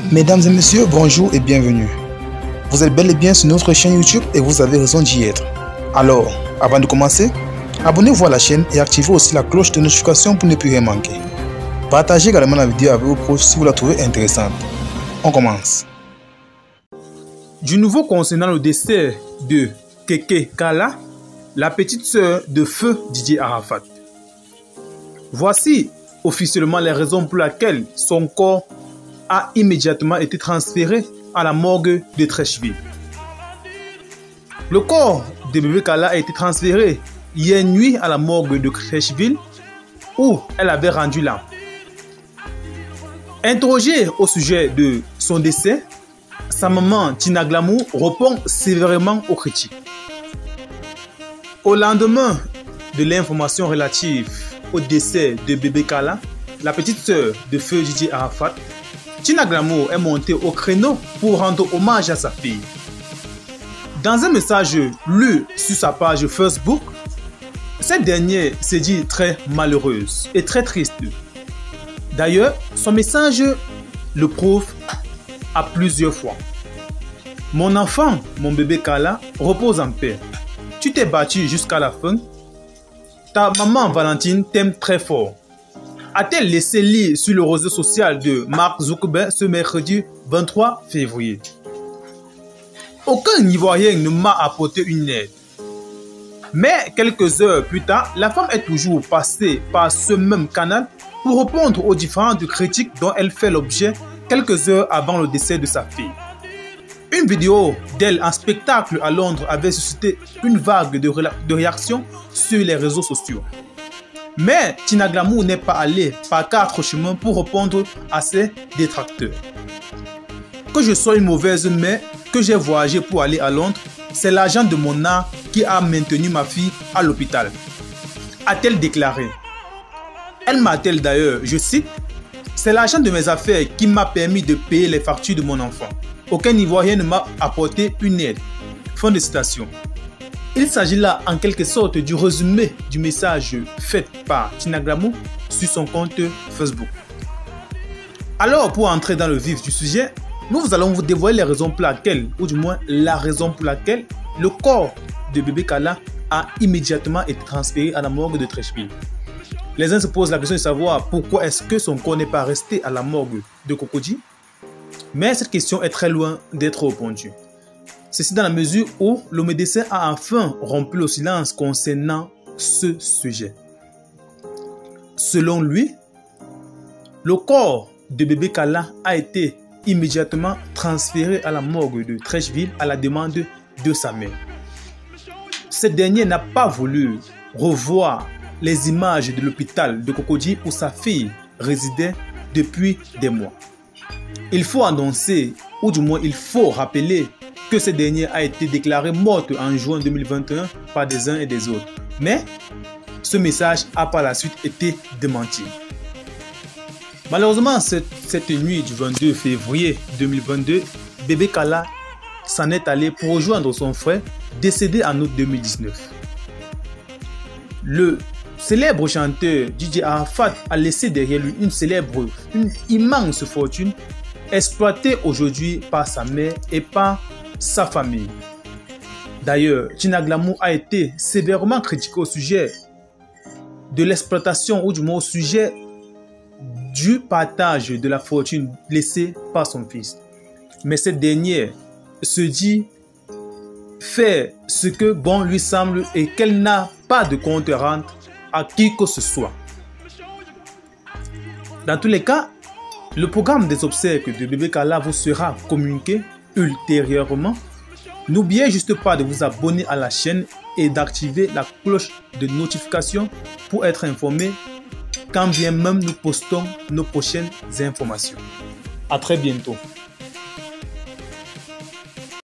Mesdames et messieurs, bonjour et bienvenue. Vous êtes bel et bien sur notre chaîne YouTube et vous avez raison d'y être. Alors, avant de commencer, abonnez-vous à la chaîne et activez aussi la cloche de notification pour ne plus rien manquer. Partagez également la vidéo avec vos proches si vous la trouvez intéressante. On commence. Du nouveau concernant le décès de Keke Kala, la petite sœur de feu Didier Arafat. Voici officiellement les raisons pour lesquelles son corps a immédiatement été transféré à la morgue de Treichville. Le corps de bébé Kala a été transféré hier nuit à la morgue de Treichville où elle avait rendu l'âme. Interrogée au sujet de son décès, sa maman Tina Glamour répond sévèrement aux critiques. Au lendemain de l'information relative au décès de bébé Kala, la petite sœur de feu Didier Arafat, Tina Glamour est montée au créneau pour rendre hommage à sa fille. Dans un message lu sur sa page Facebook, cette dernière s'est dit très malheureuse et très triste. D'ailleurs, son message le prouve à plusieurs fois. Mon enfant, mon bébé Kala, repose en paix. Tu t'es battu jusqu'à la fin. Ta maman Valentine t'aime très fort. A-t-elle laissé lire sur le réseau social de Mark Zuckerberg ce mercredi 23 février? Aucun Ivoirien ne m'a apporté une aide. Mais quelques heures plus tard, la femme est toujours passée par ce même canal pour répondre aux différentes critiques dont elle fait l'objet quelques heures avant le décès de sa fille. Une vidéo d'elle en spectacle à Londres avait suscité une vague de réactions sur les réseaux sociaux. Mais Tina Glamour n'est pas allée par 4 chemins pour répondre à ses détracteurs. Que je sois une mauvaise mère, que j'ai voyagé pour aller à Londres, c'est l'argent de mon art qui a maintenu ma fille à l'hôpital, a-t-elle déclaré. Elle m'a-t-elle d'ailleurs, je cite, « C'est l'argent de mes affaires qui m'a permis de payer les factures de mon enfant. Aucun Ivoirien ne m'a apporté une aide. » Fin de citation. Il s'agit là en quelque sorte du résumé du message fait par Tina Glamour sur son compte Facebook. Alors pour entrer dans le vif du sujet, nous allons vous dévoiler les raisons pour lesquelles, ou du moins la raison pour laquelle le corps de bébé Kala a immédiatement été transféré à la morgue de Treichville. Les uns se posent la question de savoir pourquoi est-ce que son corps n'est pas resté à la morgue de Cocody. Mais cette question est très loin d'être répondue. Ceci dans la mesure où le médecin a enfin rompu le silence concernant ce sujet. Selon lui, le corps de bébé Kala a été immédiatement transféré à la morgue de Treichville à la demande de sa mère. Cette dernière n'a pas voulu revoir les images de l'hôpital de Cocody où sa fille résidait depuis des mois. Il faut annoncer, ou du moins il faut rappeler que cette dernière a été déclarée morte en juin 2021 par des uns et des autres. Mais ce message a par la suite été démenti. Malheureusement, cette nuit du 22 février 2022, bébé Kala s'en est allé pour rejoindre son frère décédé en août 2019. Le célèbre chanteur Didier Arafat a laissé derrière lui une immense fortune exploitée aujourd'hui par sa mère et par sa famille. D'ailleurs, Tina Glamour a été sévèrement critiquée au sujet de l'exploitation ou du moins au sujet du partage de la fortune laissée par son fils. Mais cette dernière se dit faire ce que bon lui semble et qu'elle n'a pas de compte à rendre à qui que ce soit. Dans tous les cas, le programme des obsèques de bébé Kala vous sera communiqué ultérieurement. N'oubliez juste pas de vous abonner à la chaîne et d'activer la cloche de notification pour être informé quand bien même nous postons nos prochaines informations. À très bientôt.